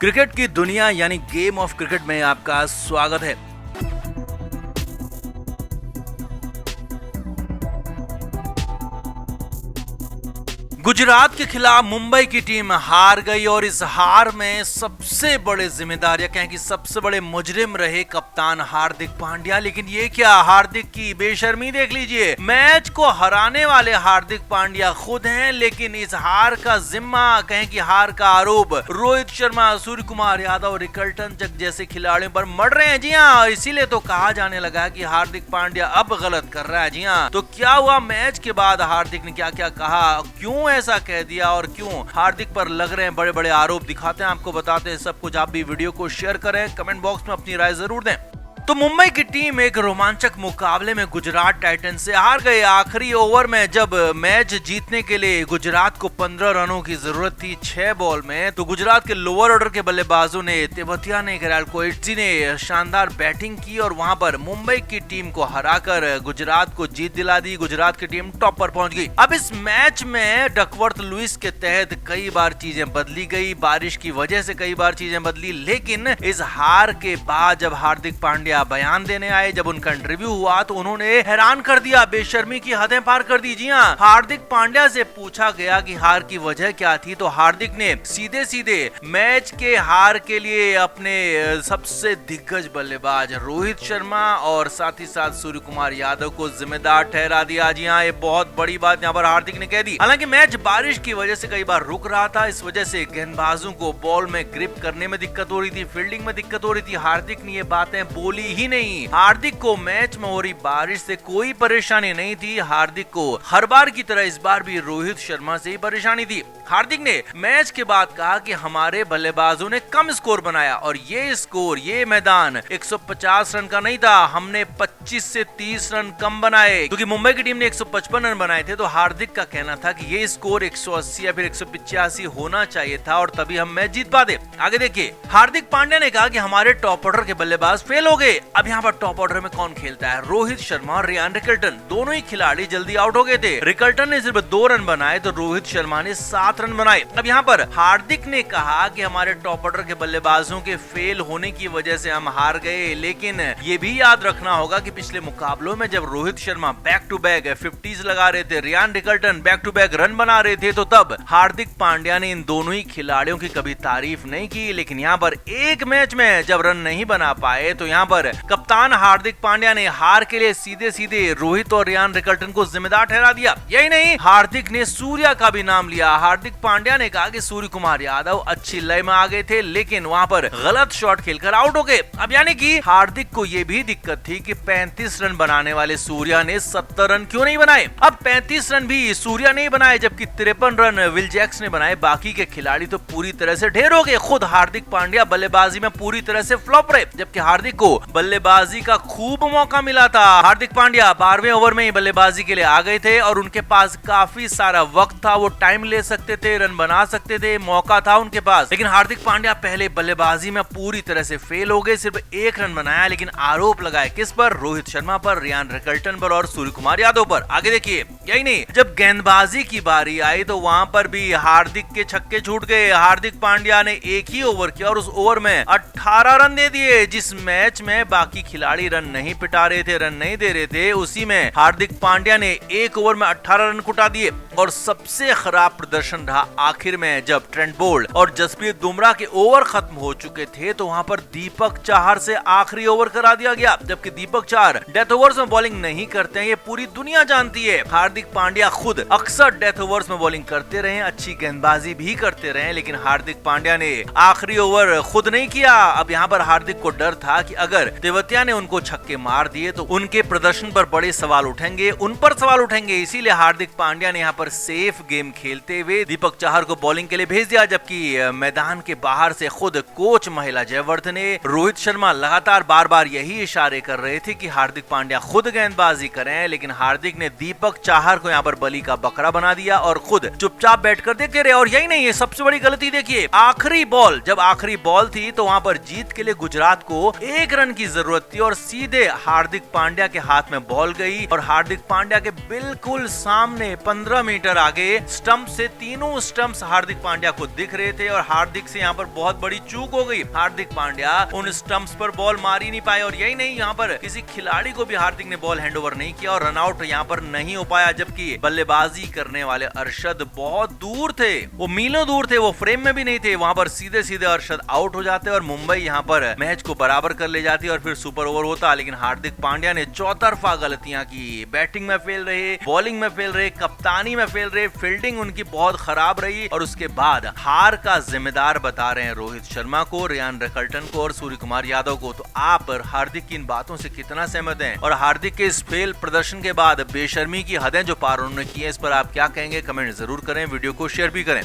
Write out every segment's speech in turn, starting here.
Cricket की दुनिया यानी गेम ऑफ क्रिकेट में आपका स्वागत है। गुजरात के खिलाफ मुंबई की टीम हार गई और इस हार में सबसे बड़े जिम्मेदार या कहें कि सबसे बड़े मुजरिम रहे कप्तान हार्दिक पांड्या। लेकिन ये क्या, हार्दिक की बेशर्मी देख लीजिए। मैच को हराने वाले हार्दिक पांड्या खुद हैं, लेकिन इस हार का जिम्मा कहें कि हार का आरोप रोहित शर्मा, सूर्य कुमार यादव, रिकल्टन जैसे खिलाड़ियों पर मर रहे हैं। जी हाँ, इसीलिए तो कहा जाने लगा कि हार्दिक पांड्या अब गलत कर रहा है। जी हाँ, तो क्या हुआ मैच के बाद, हार्दिक ने क्या क्या कहा, क्यों ऐसा कह दिया और क्यों हार्दिक पर लग रहे हैं बड़े बड़े आरोप, दिखाते हैं आपको, बताते हैं सब कुछ। आप भी वीडियो को शेयर करें, कमेंट बॉक्स में अपनी राय जरूर दें। तो मुंबई की टीम एक रोमांचक मुकाबले में गुजरात टाइटंस से हार गए। आखिरी ओवर में जब मैच जीतने के लिए गुजरात को 15 रनों की जरूरत थी 6 बॉल में, तो गुजरात के लोअर ऑर्डर के बल्लेबाजों ने, तेवतिया ने, कोएट्जी ने शानदार बैटिंग की और वहां पर मुंबई की टीम को हराकर गुजरात को जीत दिला दी। गुजरात की टीम टॉप पर पहुंच गई। अब इस मैच में डकवर्थ लुइस के तहत कई बार चीजें बदली गई, बारिश की वजह से कई बार चीजें बदली, लेकिन इस हार के बाद जब हार्दिक पांड्या बयान देने आए, जब उनका इंटरव्यू हुआ, तो उन्होंने हैरान कर दिया, बेशर्मी की हदें पार कर दी। जी हाँ, हार्दिक पांड्या से पूछा गया कि हार की वजह क्या थी, तो हार्दिक ने सीधे सीधे मैच के हार के लिए अपने सबसे दिग्गज बल्लेबाज रोहित शर्मा और साथ ही साथ सूर्य कुमार यादव को जिम्मेदार ठहरा दिया। जी हाँ, ये बहुत बड़ी बात यहाँ पर हार्दिक ने कह दी। हालांकि मैच बारिश की वजह से कई बार रुक रहा था, इस वजह से गेंदबाजों को बॉल में ग्रिप करने में दिक्कत हो रही थी, फील्डिंग में दिक्कत हो रही थी। हार्दिक ने ये बातें बोली ही नहीं। हार्दिक को मैच में हो रही बारिश से कोई परेशानी नहीं थी। हार्दिक को हर बार की तरह इस बार भी रोहित शर्मा से ही परेशानी थी। हार्दिक ने मैच के बाद कहा कि हमारे बल्लेबाजों ने कम स्कोर बनाया और ये स्कोर, ये मैदान 150 रन का नहीं था, हमने 25 से 30 रन कम बनाए, क्योंकि मुंबई की टीम ने 155 रन बनाए थे। तो हार्दिक का कहना था कि ये स्कोर 180 या फिर 185 होना चाहिए था और तभी हम मैच जीत पाते। आगे देखिए, हार्दिक पांड्या ने कहा कि हमारे टॉप ऑर्डर के बल्लेबाज फेल हो गए। अब यहाँ पर टॉप ऑर्डर में कौन खेलता है? रोहित शर्मा और रियान रिकल्टन, दोनों ही खिलाड़ी जल्दी आउट हो गए थे। रिकल्टन ने सिर्फ 2 रन बनाए तो रोहित शर्मा ने 7 रन बनाए। अब यहाँ पर हार्दिक ने कहा कि हमारे टॉप ऑर्डर के बल्लेबाजों के फेल होने की वजह से हम हार गए, लेकिन ये भी याद रखना होगा कि पिछले मुकाबलों में जब Rohit Sharma back to back 50s लगा रहे थे, Ryan Rickelton back to back run बना रहे थे, तो तब हार्दिक पांड्या ने इन दोनों ही खिलाड़ियों की कभी तारीफ नहीं की। लेकिन यहाँ पर एक मैच में जब रन नहीं बना पाए, तो यहाँ पर कप्तान हार्दिक पांड्या ने हार के लिए सीधे सीधे रोहित और रियान रिकल्टन को जिम्मेदार ठहरा दिया। यही नहीं, हार्दिक ने सूर्या का भी नाम लिया। हार्दिक पांड्या ने कहा कि सूर्य कुमार यादव अच्छी लय में आ गए थे, लेकिन वहां पर गलत शॉट खेलकर आउट हो गए। अब यानी कि हार्दिक को यह भी दिक्कत थी कि 35 रन बनाने वाले सूर्या ने 70 रन क्यों नहीं बनाए। अब 35 रन भी सूर्या नहीं बनाए, जबकि 53 रन विल जैक्स ने बनाए। बाकी के खिलाड़ी तो पूरी तरह से ढेर हो गए। खुद हार्दिक पांड्या बल्लेबाजी में पूरी तरह से फ्लॉप रहे, जबकि हार्दिक को बल्लेबाजी का खूब मौका मिला था। हार्दिक पांड्या 12वें ओवर में ही बल्लेबाजी के लिए आ गए थे और उनके पास काफी सारा वक्त था, वो टाइम ले सकते थे, रन बना सकते थे, मौका था उनके पास। लेकिन हार्दिक पांड्या पहले बल्लेबाजी में पूरी तरह से फेल हो गए, सिर्फ 1 रन बनाया, लेकिन आरोप लगाए किस पर? रोहित शर्मा पर, रियान रिकल्टन पर और सूर्य कुमार यादव पर। आगे देखिए, यही नहीं, जब गेंदबाजी की बारी आई तो वहां पर भी हार्दिक के छक्के छूट गए। हार्दिक पांड्या ने एक ही ओवर किया और उस ओवर में 18 रन दे दिए। जिस मैच में बाकी खिलाड़ी रन नहीं पिटा रहे थे, रन नहीं दे रहे थे, उसी में हार्दिक पांड्या ने एक ओवर में 18 रन कुटा दिए। और सबसे खराब प्रदर्शन रहा आखिर में, जब ट्रेंट बोल्ट और जसप्रीत बुमराह के ओवर खत्म हो चुके थे, तो वहां पर दीपक चाहर से आखिरी ओवर करा दिया गया। जबकि दीपक चाहर डेथ ओवर्स में बॉलिंग नहीं करते हैं, ये पूरी दुनिया जानती है। हार्दिक पांड्या खुद अक्सर डेथ ओवर्स में बॉलिंग करते रहे, अच्छी गेंदबाजी भी करते रहे, लेकिन हार्दिक पांड्या ने आखिरी ओवर खुद नहीं किया। अब यहाँ पर हार्दिक को डर था कि अगर तेवतिया ने उनको छक्के मार दिए तो उनके प्रदर्शन पर बड़े सवाल उठेंगे, उन पर सवाल उठेंगे। इसीलिए हार्दिक पांड्या ने यहाँ पर सेफ गेम खेलते हुए दीपक चाहर को बॉलिंग के लिए भेज दिया। जबकि मैदान के बाहर से खुद कोच महिला जयवर्धने ने, रोहित शर्मा लगातार बार बार यही इशारे कर रहे थे कि हार्दिक पांड्या खुद गेंदबाजी करें, लेकिन हार्दिक ने दीपक चाहर को यहाँ पर बलि का बकरा बना दिया और खुद चुपचाप बैठ कर देखते रहे। और यही नहीं, ये सबसे बड़ी गलती देखिए, आखिरी बॉल, जब आखिरी बॉल थी तो वहां पर जीत के लिए गुजरात को 1 रन की जरूरत थी और सीधे हार्दिक पांड्या के हाथ में बॉल गई और हार्दिक पांड्या के बिल्कुल सामने 15 मीटर आगे स्टंप से तीनों स्टंप्स हार्दिक पांड्या को दिख रहे थे और हार्दिक से यहाँ पर बहुत बड़ी चूक हो गई। हार्दिक पांड्या उन स्टंप्स पर बॉल मार ही नहीं पाए और यही नहीं, यहाँ पर किसी खिलाड़ी को भी हार्दिक ने बॉल हैंडओवर नहीं किया और रनआउट यहाँ पर नहीं हो पाया, जबकि बल्लेबाजी करने वाले अरशद बहुत दूर थे, वो मीलों दूर थे, वो फ्रेम में भी नहीं थे। वहां पर सीधे सीधे अरशद आउट हो जाते और मुंबई यहाँ पर मैच को बराबर कर ले जाती और फिर सुपर ओवर होता। लेकिन हार्दिक पांड्या ने चौतरफा गलतियां की, बैटिंग में फेल रहे, बॉलिंग में फेल रहे, कप्तानी में फेल रहे, फील्डिंग उनकी बहुत खराब रही और उसके बाद हार का जिम्मेदार बता रहे हैं रोहित शर्मा को, रियान रकल्टन को और सूर्य कुमार यादव को। तो आप हार्दिक की इन बातों से कितना सहमत हैं और हार्दिक के इस फेल प्रदर्शन के बाद बेशर्मी की हदें जो पार उन्होंने की है, इस पर आप क्या कहेंगे? कमेंट जरूर करें, वीडियो को शेयर भी करें।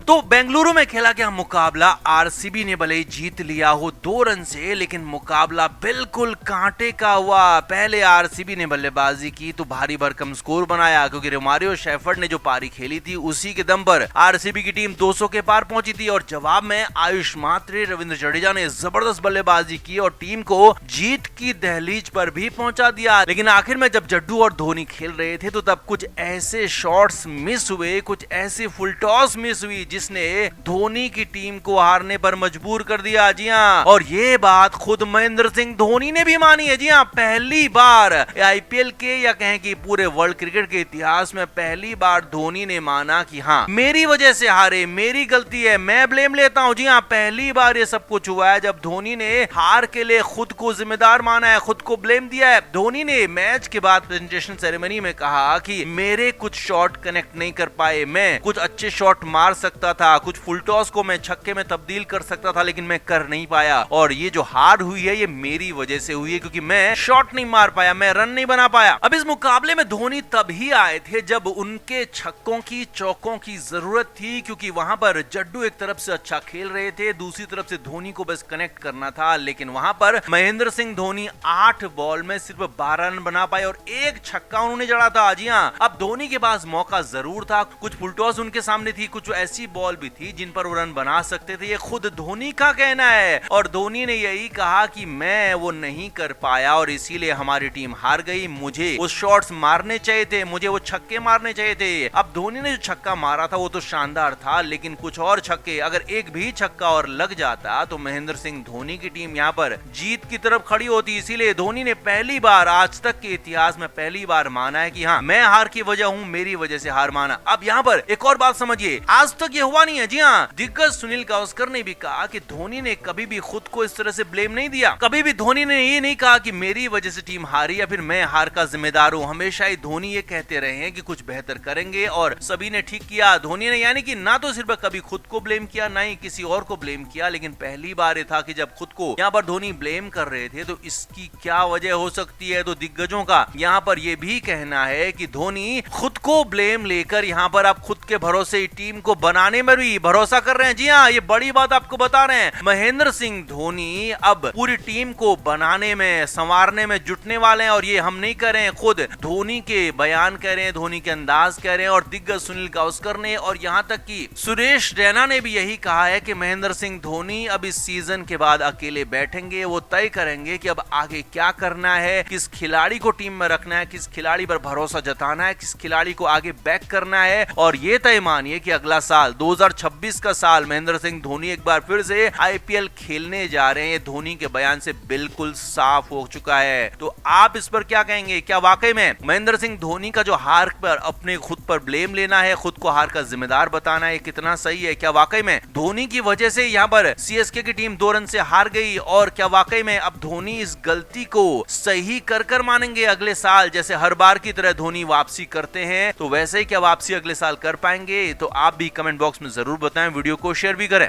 तो बेंगलुरु में खेला गया मुकाबला, आरसीबी ने भले ही जीत लिया हो 2 रन से, लेकिन मुकाबला बिल्कुल कांटे का हुआ। पहले आरसीबी ने बल्लेबाजी की तो भारी भरकम स्कोर बनाया, क्योंकि रोमारियो शेफर्ड ने जो पारी खेली थी उसी के दम पर आरसीबी की टीम 200 के पार पहुंची थी और जवाब में आयुष मात्रे, रविंद्र जडेजा ने जबरदस्त बल्लेबाजी की और टीम को जीत की दहलीज पर भी पहुंचा दिया। लेकिन आखिर में जब जड्डू और धोनी खेल रहे थे तो तब कुछ ऐसे शॉट्स मिस हुए, कुछ ऐसी फुल टॉस मिस हुई जिसने धोनी की टीम को हारने पर मजबूर कर दिया। जी हां, और ये बात खुद महेंद्र सिंह धोनी ने भी मानी है। जी हां, पहली बार आईपीएल के या कहें कि पूरे वर्ल्ड क्रिकेट के इतिहास में पहली बार धोनी ने माना कि हाँ, मेरी वजह से हारे, मेरी गलती है, मैं ब्लेम लेता हूं। जी हां, पहली बार ये सब कुछ हुआ है जब धोनी ने हार के लिए खुद को जिम्मेदार माना है, खुद को ब्लेम दिया है। धोनी ने मैच के बाद प्रेजेंटेशन सेरेमनी में कहा कि मेरे कुछ शॉट कनेक्ट नहीं कर पाए, मैं कुछ अच्छे शॉट मार सकता था, कुछ फुल टॉस को मैं छक्के में तब्दील कर सकता था, लेकिन मैं कर नहीं पाया और ये जो हार हुई है ये मेरी वजह से हुई है, क्योंकि मैं शॉट नहीं मार पाया, मैं रन नहीं बना पाया। अब इस मुकाबले में धोनी तभी आए थे जब उनके छक्कों की, चौकों की जरूरत थी, क्योंकि वहां पर जड्डू एक तरफ से अच्छा खेल रहे थे, दूसरी तरफ से धोनी को बस कनेक्ट करना था। लेकिन वहां पर महेंद्र सिंह धोनी 8 बॉल में सिर्फ 12 रन बना पाए और एक छक्का उन्होंने जड़ा था। जी हां, अब धोनी के पास मौका जरूर था, कुछ फुल टॉस उनके सामने थी, कुछ ऐसी बॉल भी थी जिन पर वो रन बना सकते थे। ये खुद धोनी का कहना है और धोनी ने यही कहा कि मैं वो नहीं कर पाया और इसीलिए हमारी टीम हार गई, मुझे वो शॉट्स मारने चाहिए थे, मुझे वो छक्के मारने चाहिए थे। अब धोनी ने जो छक्का मारा था वो तो शानदार था, लेकिन कुछ और छक्के, अगर एक भी छक्का और लग जाता तो महेंद्र सिंह धोनी की टीम यहाँ पर जीत की तरफ खड़ी होती। इसीलिए धोनी ने पहली बार, आज तक के इतिहास में पहली बार माना है कि हाँ, मैं हार की वजह हूँ, मेरी वजह से हार माना। अब यहाँ पर एक और बात समझिए, आज तक ये हुआ नहीं है। जी हाँ, दिग्गज सुनील गावस्कर ने भी कहा कि धोनी ने कभी भी खुद को इस तरह से ब्लेम नहीं दिया, कभी भी धोनी ने ये नहीं कहा कि मेरी वजह से टीम हारी या फिर मैं हार का जिम्मेदार हूँ। हमेशा ही धोनी ये कहते रहे हैं कि कुछ बेहतर करेंगे और सभी ने ठीक किया। धोनी ने यानी कि ना तो सिर्फ कभी खुद को ब्लेम किया, ना ही किसी और को ब्लेम किया, लेकिन पहली बार ये था कि जब खुद को यहाँ पर धोनी ब्लेम कर रहे थे तो इसकी क्या वजह हो सकती है। तो दिग्गजों का यहाँ पर ये भी कहना है कि धोनी खुद को ब्लेम लेकर यहाँ पर आप खुद के भरोसे टीम को बनाने में भी भरोसा कर रहे हैं। जी हाँ, ये बड़ी बात आपको बता रहे हैं, महेंद्र सिंह धोनी अब पूरी टीम को बनाने में, संवारने में जुटने वाले हैं और ये हम नहीं कर रहे हैं, खुद धोनी के बयान कह रहे हैं, धोनी के अंदाज कह रहे हैं और दिग्गज सुनील गावस्कर ने और यहाँ तक कि सुरेश रैना ने भी यही कहा है कि महेंद्र सिंह धोनी अब इस सीजन के बाद अकेले बैठेंगे, वो तय करेंगे कि अब आगे क्या करना है, किस खिलाड़ी को टीम में रखना है, किस खिलाड़ी पर भरोसा जताना है, किस खिलाड़ी को आगे बैक करना है। और ये तय मानिए कि अगला साल 2026 का साल महेंद्र सिंह धोनी एक बार फिर से आईपीएल खेलने जा रहे हैं। ये धोनी के बयान से बिल्कुल साफ हो चुका है। तो आप इस पर क्या कहेंगे? क्या वाकई में महेंद्र सिंह धोनी का जो हार पर अपने खुद पर ब्लेम लेना है, खुद को हार का जिम्मेदार बताना है, कितना सही है? क्या वाकई में धोनी की वजह से यहाँ पर सीएसके की टीम 2 रन से हार गई? और क्या वाकई में अब धोनी इस गलती को सही कर मानेंगे अगले साल, जैसे हर बार की तरह धोनी वापसी करते हैं तो वैसे ही क्या वापसी अगले साल कर पाएंगे? तो आप भी कमेंट बॉक्स में जरूर बताएं, वीडियो को शेयर भी करें।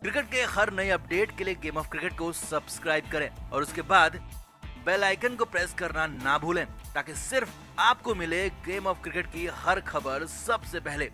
क्रिकेट के हर नए अपडेट के लिए गेम ऑफ क्रिकेट को सब्सक्राइब करें और उसके बाद बेल आइकन को प्रेस करना ना भूलें, ताकि सिर्फ आपको मिले गेम ऑफ क्रिकेट की हर खबर सबसे पहले।